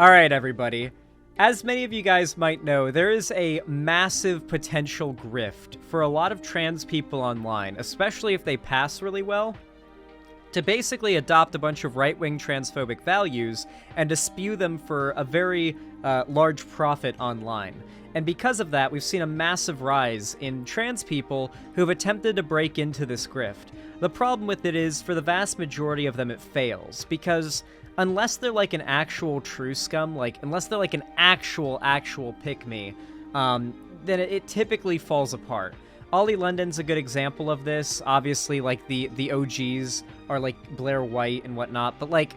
Alright, everybody. As many of you guys might know, there is a massive potential grift for a lot of trans people online, especially if they pass really well, to basically adopt a bunch of right-wing transphobic values and to spew them for a very large profit online. And because of that, we've seen a massive rise in trans people who've attempted to break into this grift. The problem with it is, for the vast majority of them, it fails, because unless they're like an actual true scum, unless they're like an actual pick-me, then it typically falls apart. Ollie London's a good example of this. Obviously, like, the OGs are, like, Blair White and whatnot, but, like,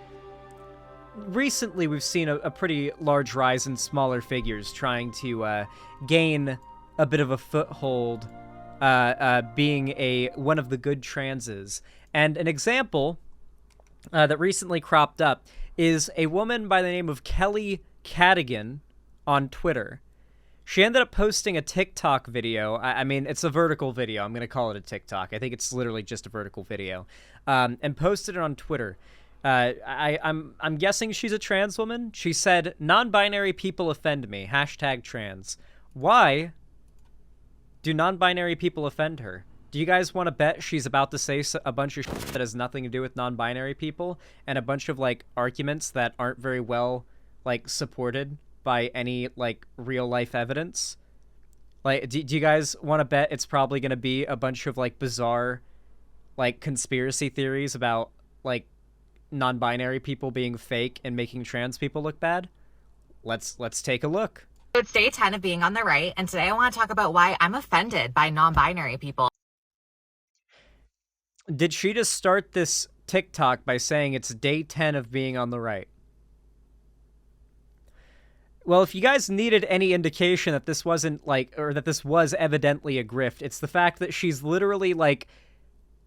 recently we've seen a pretty large rise in smaller figures trying to gain a bit of a foothold, being one of the good transes. And an example that recently cropped up is a woman by the name of Kelly Cadigan on Twitter. She ended up posting a TikTok video. I mean, it's a vertical video. I'm going to call it a TikTok. I think it's literally just a vertical video. And posted it on Twitter. I'm guessing she's a trans woman. She said, "Non-binary people offend me. #trans." Why do non-binary people offend her? Do you guys want to bet she's about to say a bunch of shit that has nothing to do with non-binary people and a bunch of, like, arguments that aren't very well, like, supported by any, like, real-life evidence? Like, do you guys want to bet it's probably going to be a bunch of, like, bizarre, like, conspiracy theories about, like, non-binary people being fake and making trans people look bad? Let's take a look. It's day 10 of being on the right, and today I want to talk about why I'm offended by non-binary people. Did she just start this TikTok by saying it's day 10 of being on the right? Well, if you guys needed any indication that this wasn't, like, or that this was evidently a grift, it's the fact that she's literally, like,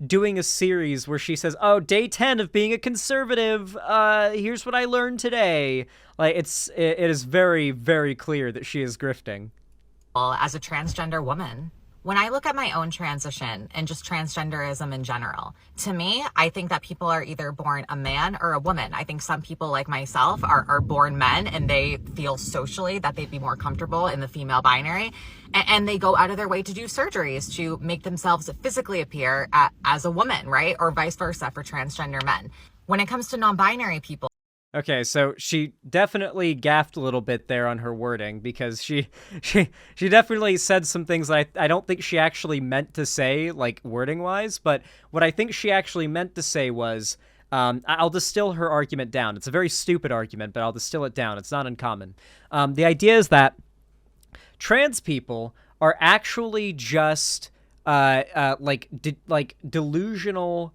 doing a series where she says, "Oh, day 10 of being a conservative, here's what I learned today." Like, it is very, very clear that she is grifting. As a transgender woman, when I look at my own transition and just transgenderism in general, to me, I think that people are either born a man or a woman. I think some people like myself are born men and they feel socially that they'd be more comfortable in the female binary. And they go out of their way to do surgeries to make themselves physically appear as a woman, right? Or vice versa for transgender men. When it comes to non-binary people, okay, so she definitely gaffed a little bit there on her wording, because she definitely said some things that I don't think she actually meant to say, like, wording-wise, but what I think she actually meant to say was, I'll distill her argument down. It's a very stupid argument, but I'll distill it down. It's not uncommon. The idea is that trans people are actually just, delusional.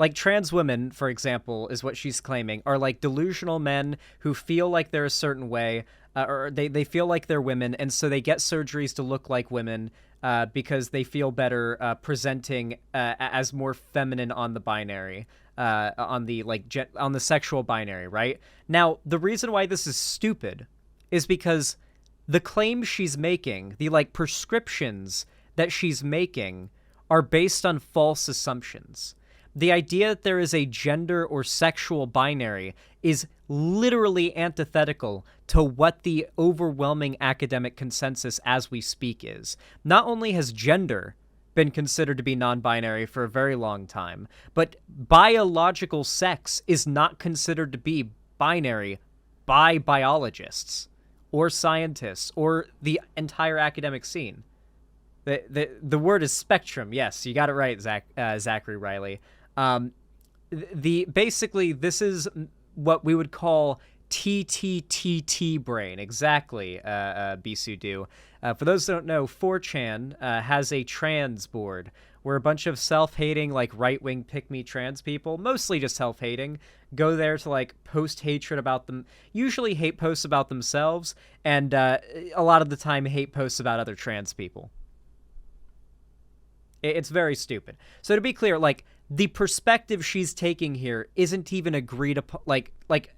Like, trans women, for example, is what she's claiming, are, like, delusional men who feel like they're a certain way, or they feel like they're women, and so they get surgeries to look like women because they feel better presenting as more feminine on the binary, on the sexual binary, right? Now, the reason why this is stupid is because the claims she's making, the, like, prescriptions that she's making, are based on false assumptions. The idea that there is a gender or sexual binary is literally antithetical to what the overwhelming academic consensus as we speak is. Not only has gender been considered to be non-binary for a very long time, but biological sex is not considered to be binary by biologists or scientists or the entire academic scene. The word is spectrum. Yes, you got it right, Zachary Riley. Basically, this is what we would call TTTT brain. Exactly, Bisudu. For those who don't know, 4chan has a trans board where a bunch of self-hating, like, right-wing pick-me trans people, mostly just self-hating, go there to, like, post hatred about them, usually hate posts about themselves, and a lot of the time hate posts about other trans people. It's very stupid. So to be clear, like, the perspective she's taking here isn't even agreed upon. Like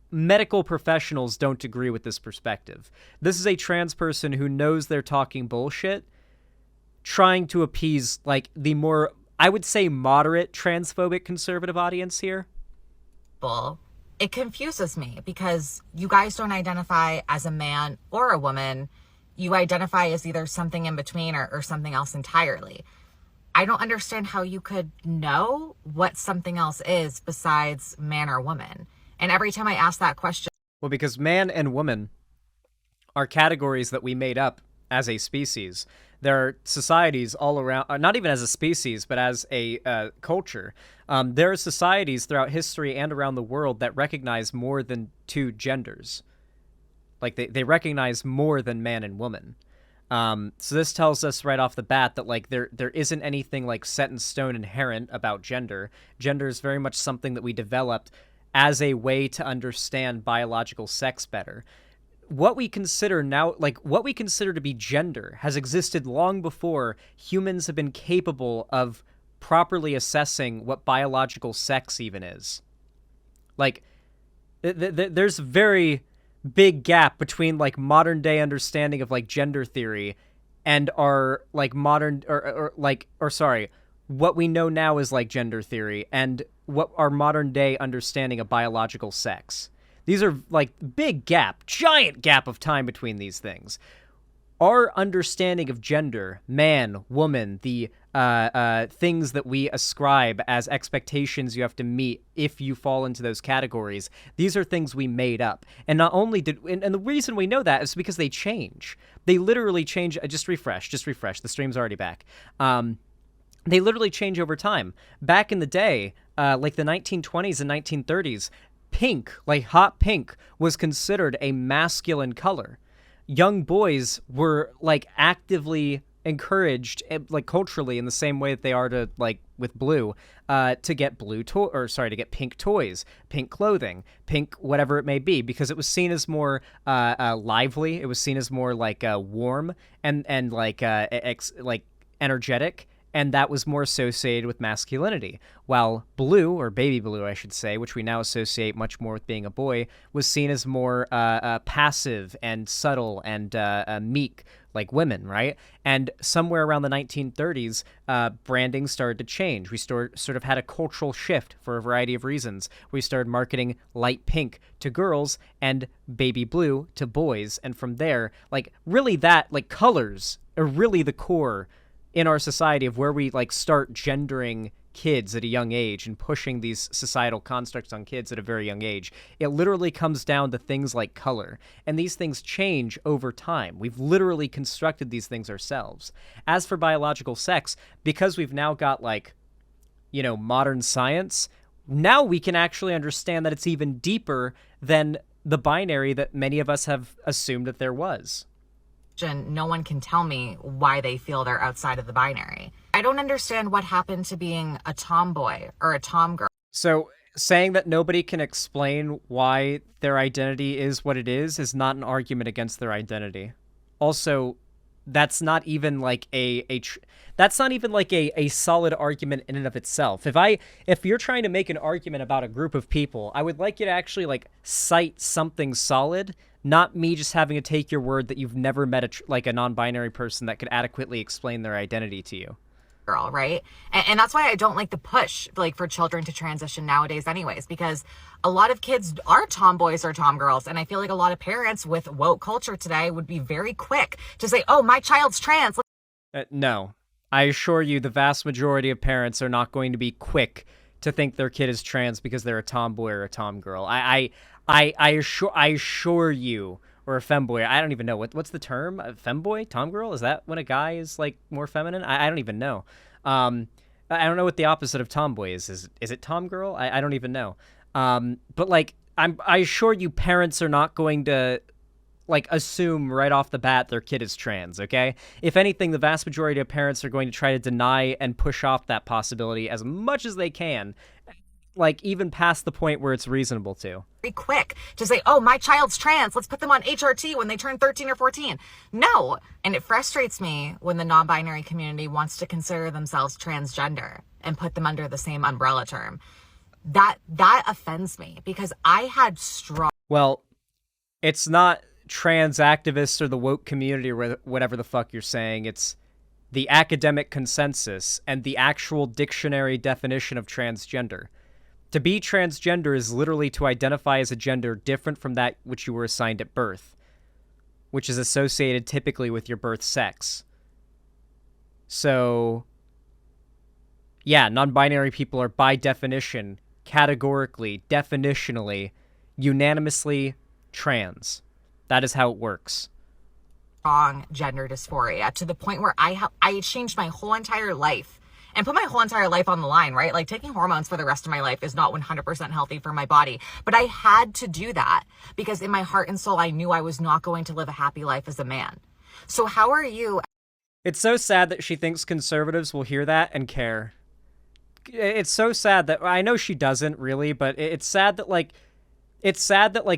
medical professionals don't agree with this perspective. This is a trans person who knows they're talking bullshit, trying to appease, like, the more, I would say, moderate transphobic conservative audience here. it confuses me because you guys don't identify as a man or a woman. You identify as either something in between or something else entirely. I don't understand how you could know what something else is besides man or woman. And every time I ask that question... Well, because man and woman are categories that we made up as a species. There are societies all around, not even as a species, but as a culture. There are societies throughout history and around the world that recognize more than two genders. Like, they recognize more than man and woman. So this tells us right off the bat that, like, there isn't anything, like, set in stone inherent about gender. Gender is very much something that we developed as a way to understand biological sex better. What we consider now, like, what we consider to be gender has existed long before humans have been capable of properly assessing what biological sex even is. Like, there's very big gap between, like, modern day understanding of, like, gender theory and our, like, modern what we know now is, like, gender theory and what our modern day understanding of biological sex. These are, like, big gap, giant gap of time between these things. Our understanding of gender, man, woman, the things that we ascribe as expectations you have to meet if you fall into those categories, these are things we made up. And not only and the reason we know that is because they change. They literally change. Just refresh. The stream's already back. They literally change over time. Back in the day, like the 1920s and 1930s, pink, like hot pink, was considered a masculine color. Young boys were, like, actively encouraged, like, culturally, in the same way that they are to, like, with blue, to get to get pink toys, pink clothing, pink whatever it may be, because it was seen as more lively. It was seen as more, like, warm and like energetic. And that was more associated with masculinity, while blue, or baby blue, I should say, which we now associate much more with being a boy, was seen as more passive and subtle and meek, like women, right? And somewhere around the 1930s, branding started to change. We sort of had a cultural shift for a variety of reasons. We started marketing light pink to girls and baby blue to boys. And from there, like, really that, like, colors are really the core in our society of where we, like, start gendering kids at a young age and pushing these societal constructs on kids at a very young age. It literally comes down to things like color, and these things change over time. We've literally constructed these things ourselves. As for biological sex, because we've now got, like, you know, modern science, now we can actually understand that it's even deeper than the binary that many of us have assumed that there was. No one can tell me why they feel they're outside of the binary. I don't understand what happened to being a tomboy or a tomgirl. So saying that nobody can explain why their identity is what it is not an argument against their identity. Also, that's not even like a solid argument in and of itself. If you're trying to make an argument about a group of people, I would like you to actually, like, cite something solid, not me just having to take your word that you've never met a non-binary person that could adequately explain their identity to you. Girl, right? And that's why I don't like the push, like, for children to transition nowadays anyways, because a lot of kids are tomboys or tomgirls, and I feel like a lot of parents with woke culture today would be very quick to say, oh, my child's trans. No. I assure you the vast majority of parents are not going to be quick to think their kid is trans because they're a tomboy or a tomgirl. I assure you, or a femboy. I don't even know what's the term. A femboy, tomgirl. Is that when a guy is, like, more feminine? I don't even know. I don't know what the opposite of tomboy is. Is it tomgirl? I don't even know. But, like, I assure you, parents are not going to, like, assume right off the bat their kid is trans. Okay. If anything, the vast majority of parents are going to try to deny and push off that possibility as much as they can, like, even past the point where it's reasonable to. Very quick to say, oh, my child's trans, let's put them on HRT when they turn 13 or 14. No. And it frustrates me when the non-binary community wants to consider themselves transgender and put them under the same umbrella term. That offends me, because I had strong... Well, it's not trans activists or the woke community or whatever the fuck you're saying. It's the academic consensus and the actual dictionary definition of transgender. To be transgender is literally to identify as a gender different from that which you were assigned at birth, which is associated typically with your birth sex. So, yeah, non-binary people are by definition, categorically, definitionally, unanimously trans. That is how it works. Strong gender dysphoria to the point where I changed my whole entire life and put my whole entire life on the line, right? Like taking hormones for the rest of my life is not 100% healthy for my body, but I had to do that because in my heart and soul, I knew I was not going to live a happy life as a man. So how are you? It's so sad that she thinks conservatives will hear that and care. It's so sad that, I know she doesn't really, but it's sad that, like,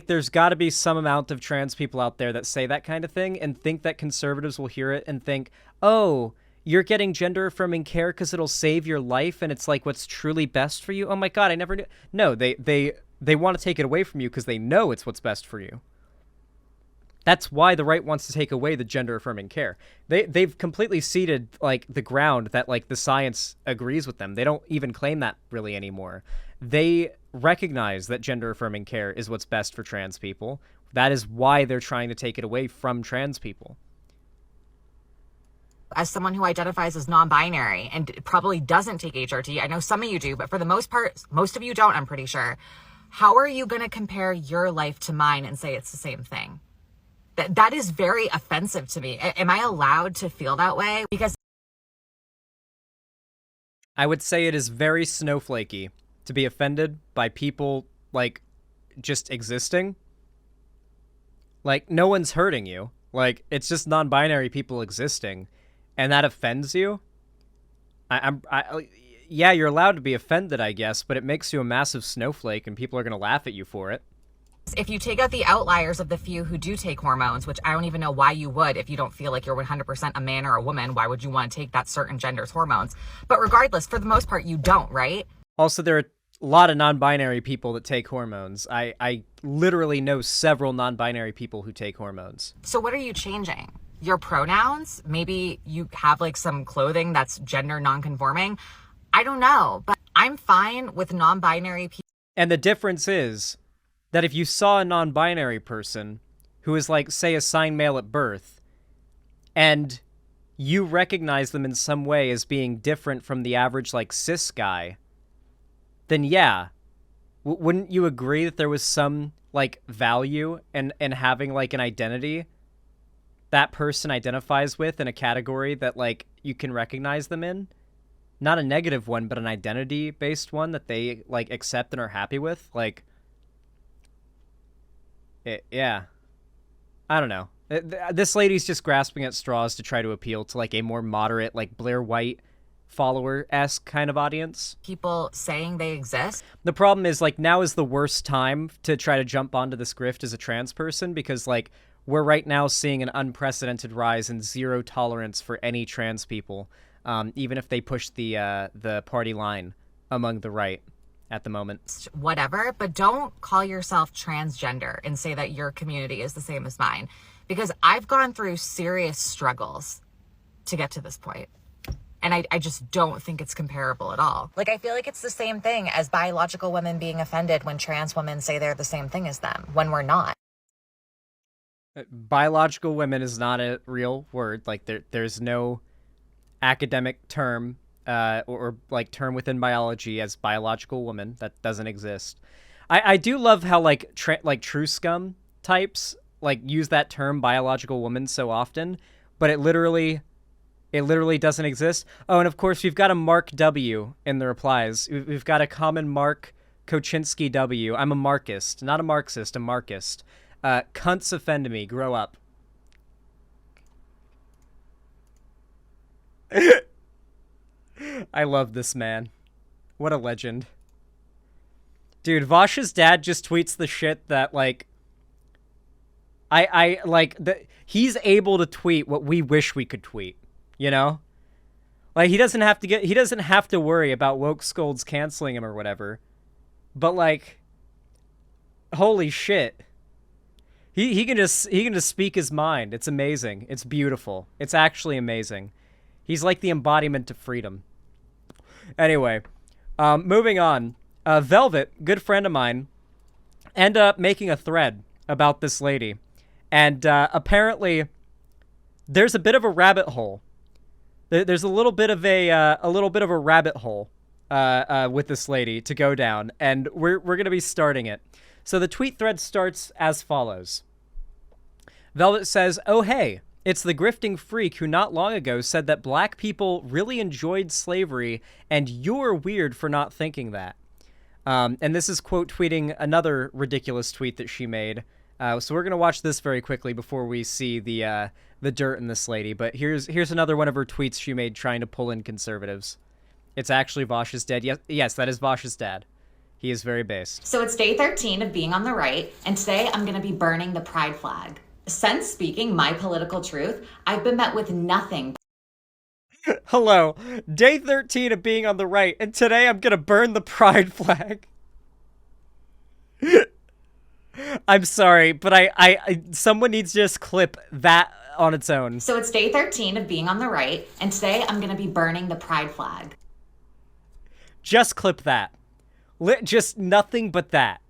there's got to be some amount of trans people out there that say that kind of thing and think that conservatives will hear it and think, oh, you're getting gender affirming care because it'll save your life and it's like what's truly best for you. Oh my God, I never knew. No, they want to take it away from you because they know it's what's best for you. That's why the right wants to take away the gender affirming care. They've completely ceded like the ground that like the science agrees with them. They don't even claim that really anymore. They recognize that gender affirming care is what's best for trans people. That is why they're trying to take it away from trans people. As someone who identifies as non-binary and probably doesn't take HRT, I know some of you do, but for the most part, most of you don't, I'm pretty sure. How are you going to compare your life to mine and say it's the same thing? That is very offensive to me. Am I allowed to feel that way? Because I would say it is very snowflakey to be offended by people, like, just existing. Like, no one's hurting you. Like, it's just non-binary people existing. And that offends you? Yeah, you're allowed to be offended, I guess, but it makes you a massive snowflake and people are going to laugh at you for it. if you take out the outliers of the few who do take hormones, which I don't even know why you would if you don't feel like you're 100% a man or a woman, why would you want to take that certain gender's hormones? But regardless, for the most part, you don't, right? Also, there are a lot of non-binary people that take hormones. I literally know several non-binary people who take hormones. So what are you changing? Your pronouns? Maybe you have like some clothing that's gender non-conforming? I don't know, but I'm fine with non-binary people. And the difference is that if you saw a non-binary person who is like, say, assigned male at birth, and you recognize them in some way as being different from the average like cis guy, then yeah, wouldn't you agree that there was some like value in having like an identity that person identifies with in a category that like you can recognize them in? Not a negative one, but an identity based one that they like accept and are happy with. Like, yeah, I don't know. This lady's just grasping at straws to try to appeal to like a more moderate, like Blair White follower-esque kind of audience. People saying they exist. The problem is like now is the worst time to try to jump onto this grift as a trans person, because like we're right now seeing an unprecedented rise in zero tolerance for any trans people, even if they push the party line among the right at the moment. Whatever, but don't call yourself transgender and say that your community is the same as mine, because I've gone through serious struggles to get to this point. And I just don't think it's comparable at all. Like, I feel like it's the same thing as biological women being offended when trans women say they're the same thing as them, when we're not. Biological women is not a real word. Like, there's no academic term or like term within biology as biological woman. That doesn't exist. I do love how like true scum types like use that term biological woman so often, but it literally doesn't exist. Oh, and of course we've got a Mark W in the replies. We've got a common Mark Koczynski W. I'm a Marxist, not a Marxist, a Marxist. Cunts offend me. Grow up. I love this man. What a legend. Dude, Vash's dad just tweets the shit that, like, I like, he's able to tweet what we wish we could tweet, you know? Like, he doesn't have to worry about woke scolds canceling him or whatever. But, like, holy shit. He can just speak his mind. It's amazing. It's beautiful. It's actually amazing. He's like the embodiment of freedom. Anyway, moving on. Velvet, good friend of mine, ended up making a thread about this lady. And apparently, there's a bit of a rabbit hole. There's a little bit of a rabbit hole with this lady to go down, and we're gonna be starting it. So the tweet thread starts as follows. Velvet says, "Oh hey, it's the grifting freak who not long ago said that black people really enjoyed slavery, and you're weird for not thinking that." And this is quote tweeting another ridiculous tweet that she made. So we're gonna watch this very quickly before we see the dirt in this lady. But here's another one of her tweets she made trying to pull in conservatives. It's actually Vosh's dad. Yes, that is Vosh's dad. He is very based. So it's day 13 of being on the right, and today I'm going to be burning the pride flag. Since speaking my political truth, I've been met with nothing. Hello. Day 13 of being on the right, and today I'm going to burn the pride flag. I'm sorry, but I someone needs to just clip that on its own. So it's day 13 of being on the right, and today I'm going to be burning the pride flag. Just clip that. Just nothing but that.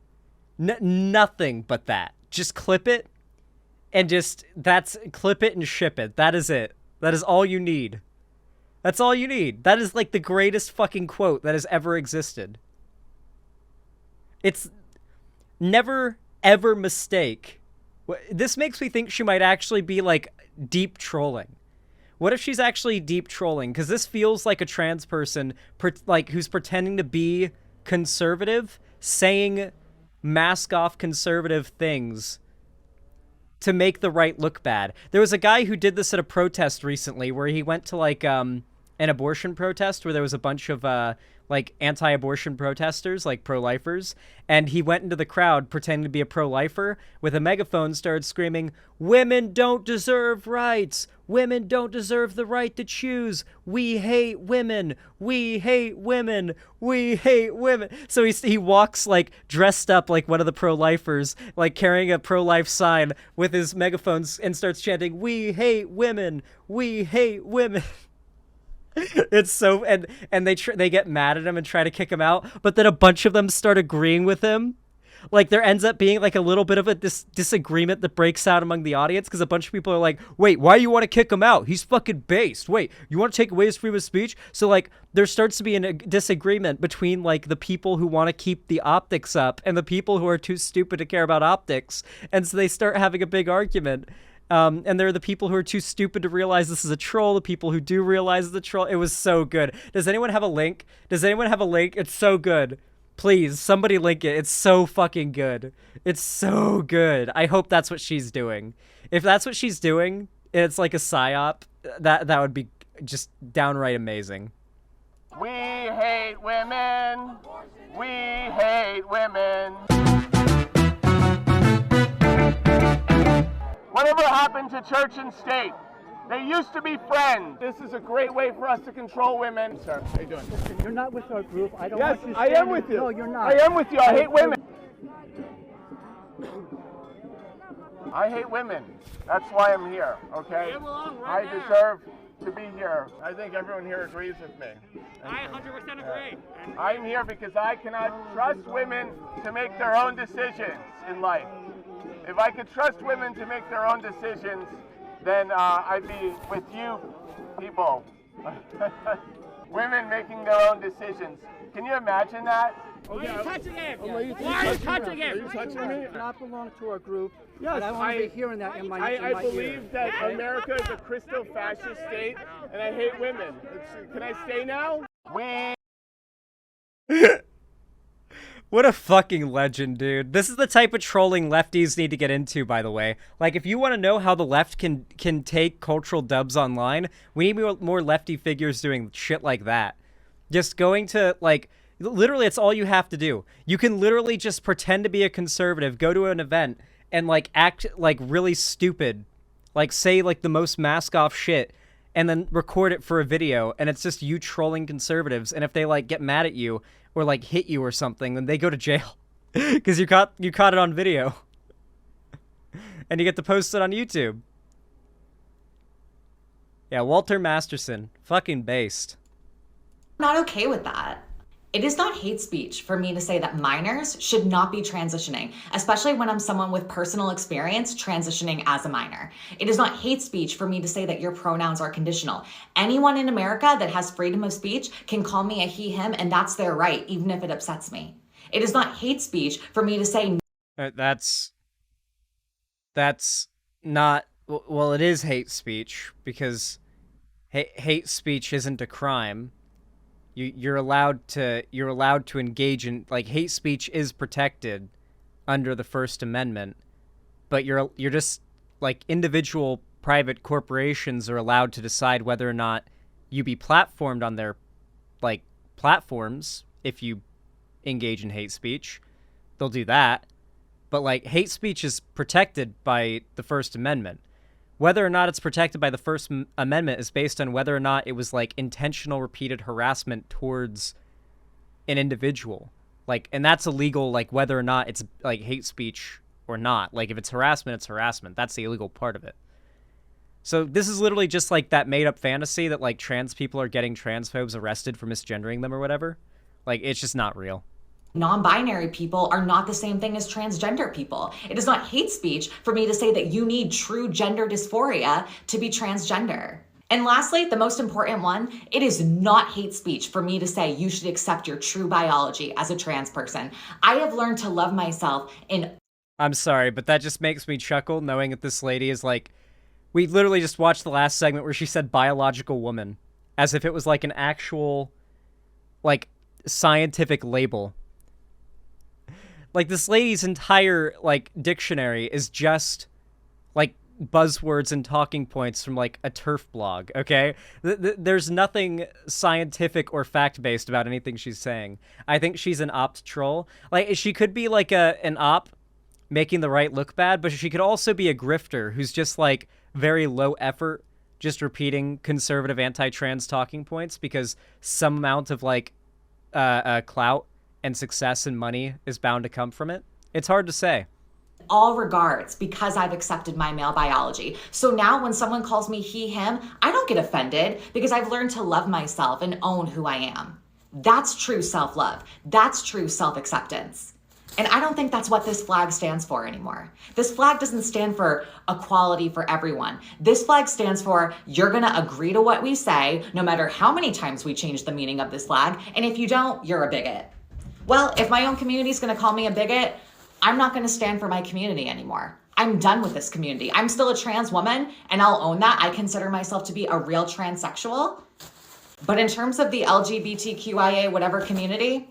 Nothing but that. Just clip it, and clip it and ship it. That is it. That is all you need. That's all you need. That is like the greatest fucking quote that has ever existed. It's never, ever mistake. This makes me think she might actually be like deep trolling. What if she's actually deep trolling? Because this feels like a trans person who's pretending to be conservative, saying mask off conservative things to make the right look bad. There was a guy who did this at a protest recently where he went to like an abortion protest where there was a bunch of like anti-abortion protesters, like pro-lifers, and he went into the crowd pretending to be a pro-lifer with a megaphone, started screaming, "Women don't deserve rights. Women don't deserve the right to choose. We hate women. We hate women. We hate women." So he walks like dressed up like one of the pro-lifers, like carrying a pro-life sign with his megaphones and starts chanting, "We hate women. We hate women." It's so, and they get mad at him and try to kick him out, but then a bunch of them start agreeing with him. Like there ends up being like a little bit of a disagreement that breaks out among the audience because a bunch of people are like, "Wait, why do you want to kick him out? He's fucking based. Wait, you want to take away his freedom of speech?" So like there starts to be a disagreement between like the people who want to keep the optics up and the people who are too stupid to care about optics, and so they start having a big argument. And there are the people who are too stupid to realize this is a troll, the people who do realize it's a troll. It was so good. Does anyone have a link? Does anyone have a link? It's so good. Please, somebody link it. It's so fucking good. It's so good. I hope that's what she's doing. If that's what she's doing, it's like a psyop, that would be just downright amazing. We hate women. We hate women. Whatever happened to church and state? They used to be friends. This is a great way for us to control women. Sir, how you doing? Listen, you're not with our group. I don't Yes, want you I am with you. No, you're not. I am with you. I hate women. I hate women. That's why I'm here, okay? I deserve to be here. I think everyone here agrees with me. I 100% agree. I'm here because I cannot trust women to make their own decisions in life. If I could trust women to make their own decisions, then I'd be with you people. Women making their own decisions. Can you imagine that? Why are you touching him? Why are you Why are you touching him? Are you touching me? You not belong to our group. Yes, but I want to be hearing that in my I ear. believe that America is a crystal fascist state, and I hate women. Can I stay now? What a fucking legend, dude. This is the type of trolling lefties need to get into, by the way. Like, if you want to know how the left can take cultural dubs online, we need more lefty figures doing shit like that. Just going to, like, literally, it's all you have to do. You can literally just pretend to be a conservative, go to an event, and, like, act, like, really stupid. Like, say, like, the most mask-off shit, and then record it for a video, and it's just you trolling conservatives, and if they, like, get mad at you, or like hit you or something, then they go to jail because you caught it on video, and you get to post it on YouTube. Yeah, Walter Masterson, fucking based. I'm not okay with that. It is not hate speech for me to say that minors should not be transitioning, especially when I'm someone with personal experience transitioning as a minor. It is not hate speech for me to say that your pronouns are conditional. Anyone in America that has freedom of speech can call me a he, him, and that's their right, even if it upsets me. It is not hate speech for me to say... That's not... Well, it is hate speech, because hate speech isn't a crime. You're allowed to engage in, like, hate speech is protected under the First Amendment, but you're just, like, individual private corporations are allowed to decide whether or not you be platformed on their, like, platforms. If you engage in hate speech, they'll do that. But, like, hate speech is protected by the First Amendment. Whether or not it's protected by the First Amendment is based on whether or not it was, like, intentional repeated harassment towards an individual. Like, and that's illegal, like, whether or not it's, like, hate speech or not. Like, if it's harassment, it's harassment. That's the illegal part of it. So this is literally just, like, that made-up fantasy that, like, trans people are getting transphobes arrested for misgendering them or whatever. Like, it's just not real. Non-binary people are not the same thing as transgender people. It is not hate speech for me to say that you need true gender dysphoria to be transgender. And lastly, the most important one, it is not hate speech for me to say you should accept your true biology as a trans person. I have learned to love myself in... I'm sorry, but that just makes me chuckle knowing that this lady is like... We literally just watched the last segment where she said biological woman, as if it was like an actual, like, scientific label. Like, this lady's entire, like, dictionary is just, like, buzzwords and talking points from, like, a TERF blog, okay? There's nothing scientific or fact-based about anything she's saying. I think she's an opt troll. Like, she could be, like, an op making the right look bad, but she could also be a grifter who's just, like, very low effort, just repeating conservative anti-trans talking points because some amount of, like, clout and success and money is bound to come from it. It's hard to say. All regards, because I've accepted my male biology. So now when someone calls me he, him, I don't get offended because I've learned to love myself and own who I am. That's true self-love. That's true self-acceptance. And I don't think that's what this flag stands for anymore. This flag doesn't stand for equality for everyone. This flag stands for you're gonna agree to what we say, no matter how many times we change the meaning of this flag. And if you don't, you're a bigot. Well, if my own community is going to call me a bigot, I'm not going to stand for my community anymore. I'm done with this community. I'm still a trans woman, and I'll own that. I consider myself to be a real transsexual. But in terms of the LGBTQIA whatever community,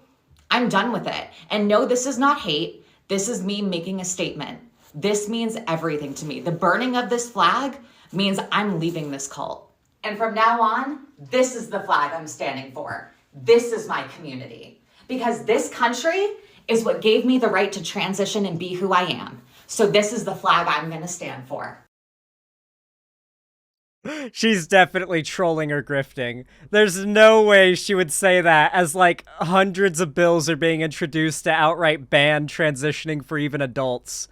I'm done with it. And no, this is not hate. This is me making a statement. This means everything to me. The burning of this flag means I'm leaving this cult. And from now on, this is the flag I'm standing for. This is my community. Because this country is what gave me the right to transition and be who I am. So this is the flag I'm going to stand for. She's definitely trolling or grifting. There's no way she would say that as, like, hundreds of bills are being introduced to outright ban transitioning for even adults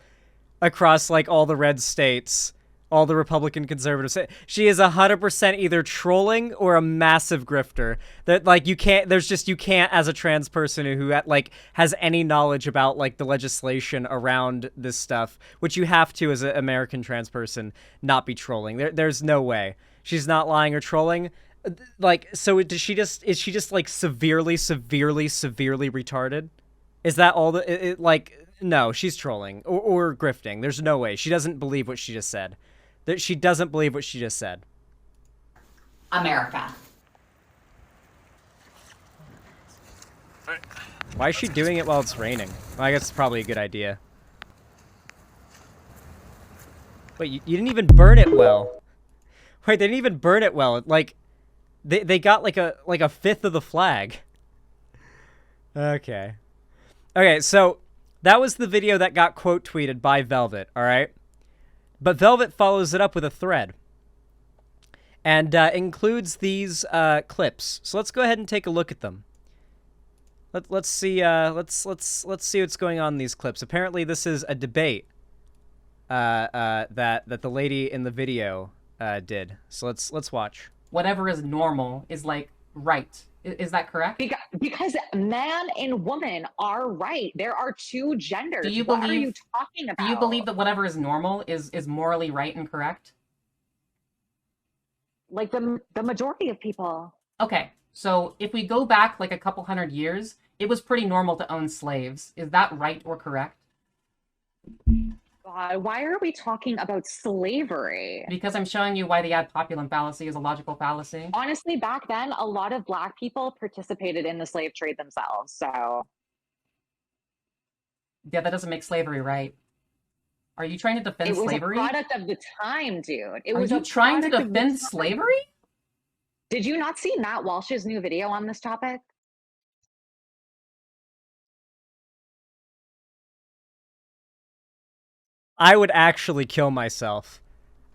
across, like, all the red states. All the Republican conservatives. She is 100% either trolling or a massive grifter. That, like, you can't as a trans person who like has any knowledge about, like, the legislation around this stuff, which you have to as an American trans person, not be trolling. There's no way. She's not lying or trolling. Like, so is she just like severely retarded? Is that all like, no, she's trolling or grifting. There's no way. She doesn't believe what she just said. That she doesn't believe what she just said. America. Why is she doing it while it's raining? Well, I guess it's probably a good idea. Wait, you didn't even burn it well. Wait, they didn't even burn it well. Like, they got like a fifth of the flag. Okay. Okay, so that was the video that got quote tweeted by Velvet, all right? But Velvet follows it up with a thread and includes these clips. So let's go ahead and take a look at them. Let's see what's going on in these clips. Apparently, this is a debate that the lady in the video did. So let's watch. Whatever is normal is like right Is that correct? Because man and woman are right. There are two genders. What are you talking about? Do you believe that whatever is normal is morally right and correct? Like the majority of people. Okay, so if we go back like a couple hundred years, it was pretty normal to own slaves. Is that right or correct? God, why are we talking about slavery? Because I'm showing you why the ad populum fallacy is a logical fallacy. Honestly, back then, a lot of Black people participated in the slave trade themselves. So, yeah, that doesn't make slavery right. Are you trying to defend slavery? It was a product of the time, dude. Are you trying to defend slavery? Did you not see Matt Walsh's new video on this topic? I would actually kill myself.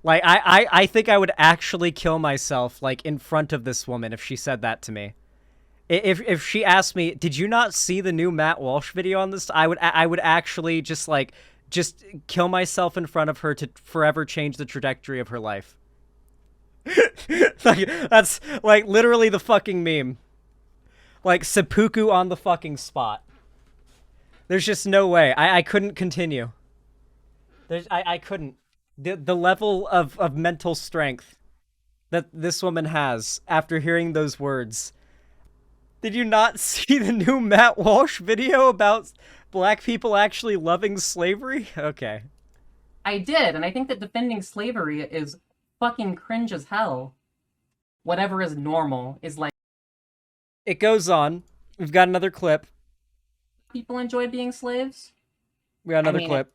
Like, I think I would actually kill myself, like, in front of this woman if she said that to me. If she asked me, did you not see the new Matt Walsh video on this? I would actually just kill myself in front of her to forever change the trajectory of her life. Like, that's, like, literally the fucking meme. Like, seppuku on the fucking spot. There's just no way. I couldn't continue. I couldn't. The level of mental strength that this woman has after hearing those words. Did you not see the new Matt Walsh video about Black people actually loving slavery? Okay. I did, and I think that defending slavery is fucking cringe as hell. Whatever is normal is like... It goes on. We've got another clip. People enjoy being slaves? We got another clip.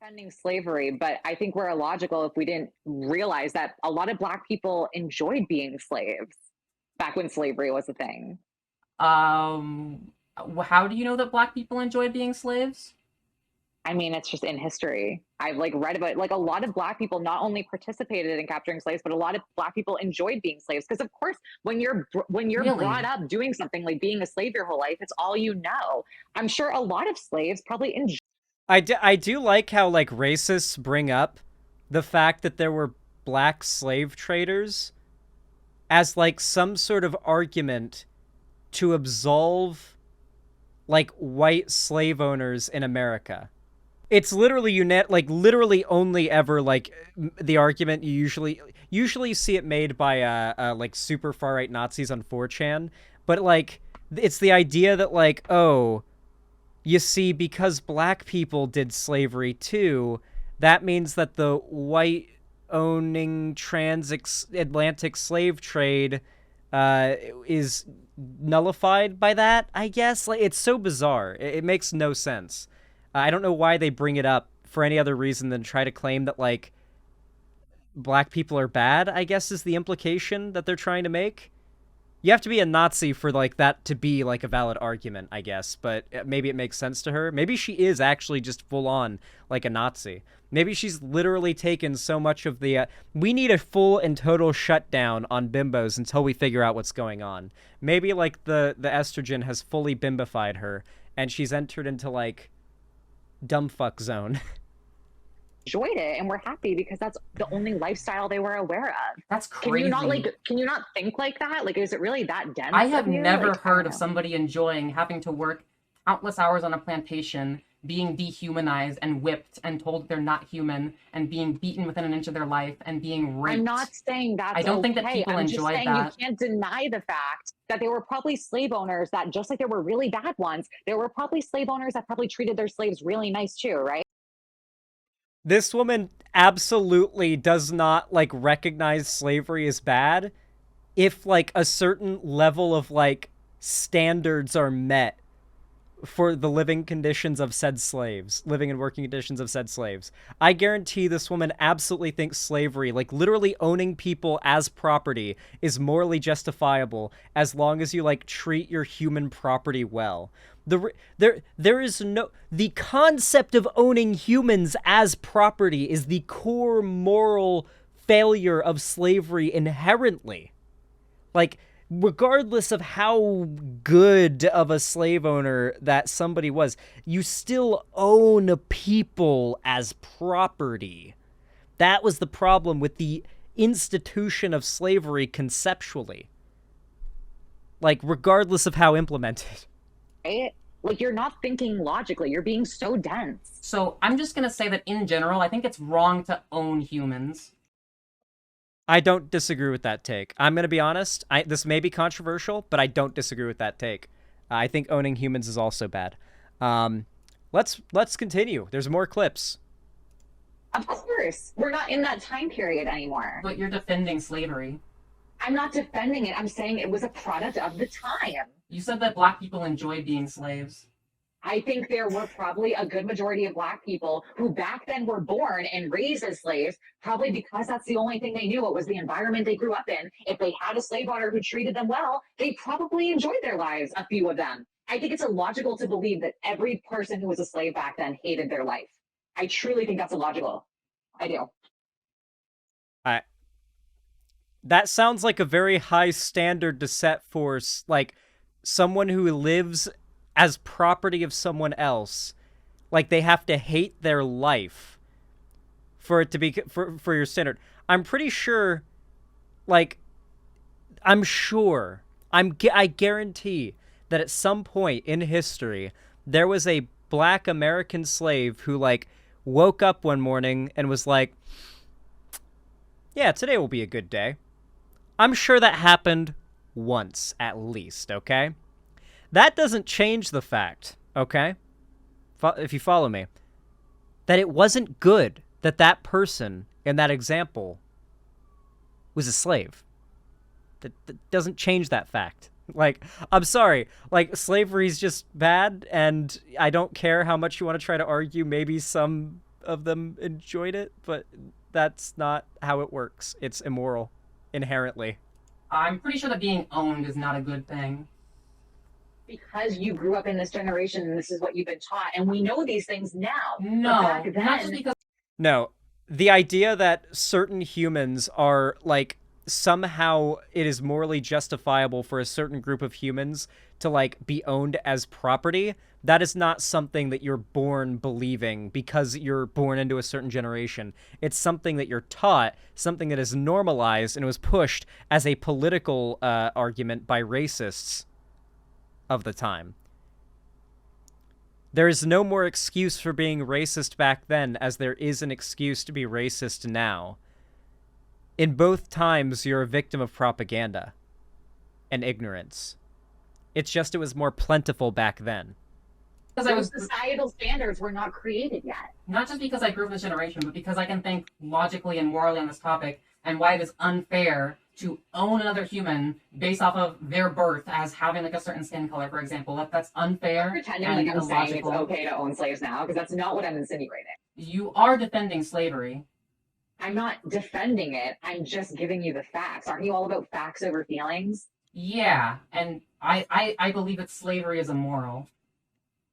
Defending slavery, but I think we're illogical if we didn't realize that a lot of Black people enjoyed being slaves back when slavery was a thing. How do you know that Black people enjoyed being slaves? I mean, it's just in history. I've read about a lot of Black people not only participated in capturing slaves, but a lot of Black people enjoyed being slaves. Because of course, when you're really? Brought up doing something like being a slave your whole life, it's all you know. I'm sure a lot of slaves probably enjoy. I do like how, like, racists bring up the fact that there were Black slave traders as, like, some sort of argument to absolve, like, white slave owners in America. It's literally literally only ever, like, the argument you usually see it made by like super far right Nazis on 4chan, but, like, it's the idea that, like, oh, you see, because Black people did slavery too, that means that the white-owning transatlantic slave trade is nullified by that, I guess? Like, it's so bizarre. It makes no sense. I don't know why they bring it up for any other reason than try to claim that, like, Black people are bad, I guess is the implication that they're trying to make. You have to be a Nazi for, like, that to be, like, a valid argument, I guess, but maybe it makes sense to her. Maybe she is actually just full-on, like, a Nazi. Maybe she's literally taken so much of the, we need a full and total shutdown on bimbos until we figure out what's going on. Maybe, like, the estrogen has fully bimbified her, and she's entered into, like, dumb fuck zone. Enjoyed it, and we're happy because that's the only lifestyle they were aware of. That's crazy. Can you not think like that? Like, is it really that dense? I have never heard of somebody enjoying having to work countless hours on a plantation, being dehumanized and whipped and told they're not human, and being beaten within an inch of their life and being raped. I'm not saying that. I don't think that people enjoy that. You can't deny the fact that there were probably slave owners that, just like there were really bad ones, there were probably slave owners that probably treated their slaves really nice too, right? This woman absolutely does not, like, recognize slavery as bad if, like, a certain level of, like, standards are met for the living conditions of said slaves, living and working conditions of said slaves. I guarantee this woman absolutely thinks slavery, like, literally owning people as property, is morally justifiable as long as you, like, treat your human property well. There is no... The concept of owning humans as property is the core moral failure of slavery inherently. Like, regardless of how good of a slave owner that somebody was, you still own people as property. That was the problem with the institution of slavery conceptually. like regardless of how implemented. Right? Like, you're not thinking logically. You're being so dense. So I'm just gonna say that in general, I think it's wrong to own humans. I don't disagree with that take. I'm going to be honest. This may be controversial, but I don't disagree with that take. I think owning humans is also bad. Let's continue. There's more clips. Of course. We're not in that time period anymore. But you're defending slavery. I'm not defending it. I'm saying it was a product of the time. You said that black people enjoy being slaves. I think there were probably a good majority of black people who back then were born and raised as slaves, probably because that's the only thing they knew. It was the environment they grew up in. If they had a slave owner who treated them well, they probably enjoyed their lives, a few of them. I think it's illogical to believe that every person who was a slave back then hated their life. I truly think that's illogical. I do. That sounds like a very high standard to set for, like, someone who lives as property of someone else. Like, they have to hate their life for it to be, for your standard. I'm pretty sure, like, I guarantee that at some point in history, there was a black American slave who, like, woke up one morning and was like, yeah, today will be a good day. I'm sure that happened once, at least, okay? That doesn't change the fact, okay? If you follow me, that it wasn't good that that person in that example was a slave. That doesn't change that fact. Like, I'm sorry. Like, slavery's just bad, and I don't care how much you want to try to argue. Maybe some of them enjoyed it, but that's not how it works. It's immoral, inherently. I'm pretty sure that being owned is not a good thing. Because you grew up in this generation and this is what you've been taught, and we know these things now. No, back then, not just because. No, the idea that certain humans are, like, somehow it is morally justifiable for a certain group of humans to, like, be owned as property, that is not something that you're born believing because you're born into a certain generation. It's something that you're taught, something that is normalized and was pushed as a political argument by racists of the time. There is no more excuse for being racist back then as there is an excuse to be racist now. In both times, you're a victim of propaganda and ignorance. It's just it was more plentiful back then. Those societal standards were not created yet. Not just because I grew up in this generation, but because I can think logically and morally on this topic, and why it is unfair to own another human based off of their birth as having, like, a certain skin color, for example. That's unfair. I'm pretending and like I'm saying it's illogical. okay to own slaves now, because that's not what I'm insinuating. You are defending slavery. I'm not defending it. I'm just giving you the facts. Aren't you all about facts over feelings? Yeah, and I believe that slavery is immoral.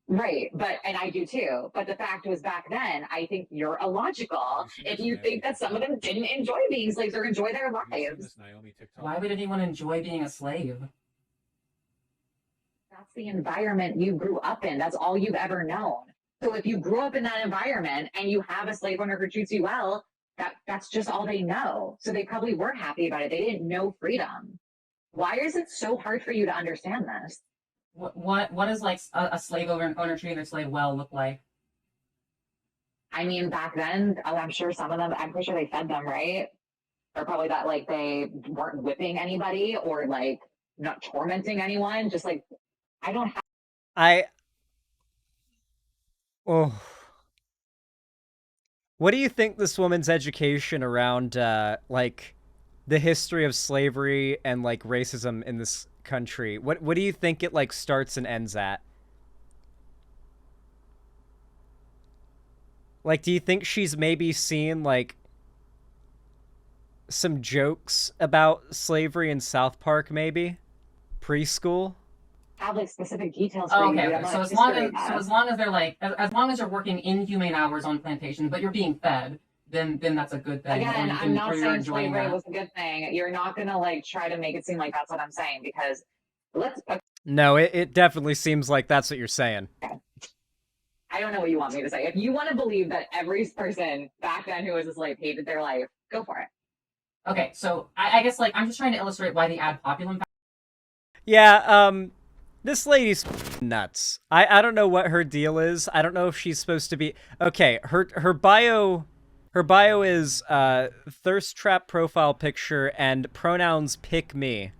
Right, and I do too. But the fact was, back then, I think you're illogical if you think that some of them didn't enjoy being slaves or enjoy their lives. Why would anyone enjoy being a slave? That's the environment you grew up in. That's all you've ever known. So if you grew up in that environment and you have a slave owner who treats you well, that's just all they know. So they probably were happy about it. They didn't know freedom. Why is it so hard for you to understand this? What does, like, a slave owner treating their slave well look like? I mean, back then, I'm sure some of them, I'm pretty sure they fed them, right? Or probably that, like, they weren't whipping anybody or, like, not tormenting anyone. Just, like, I don't have. What do you think this woman's education around, like, the history of slavery and, like, racism in this country, what do you think it, like, starts and ends at? Like, do you think she's maybe seen, like, some jokes about slavery in South Park, maybe? Preschool? Have, like, specific details Oh, for you. okay. So as long as they're, like, as long as you're working inhumane hours on plantations, but you're being fed, then that's a good thing. Again, I'm not saying slavery that. was a good thing. You're not gonna, like, try to make it seem like that's what I'm saying, because No, it definitely seems like that's what you're saying. I don't know what you want me to say. If you want to believe that every person back then who was a slave hated their life, go for it. Okay, so I guess, like, I'm just trying to illustrate why the ad populum. Yeah, this lady's nuts. I don't know what her deal is. I don't know if she's supposed to be... Okay, her bio is thirst trap profile picture and pronouns pick me.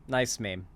Nice meme.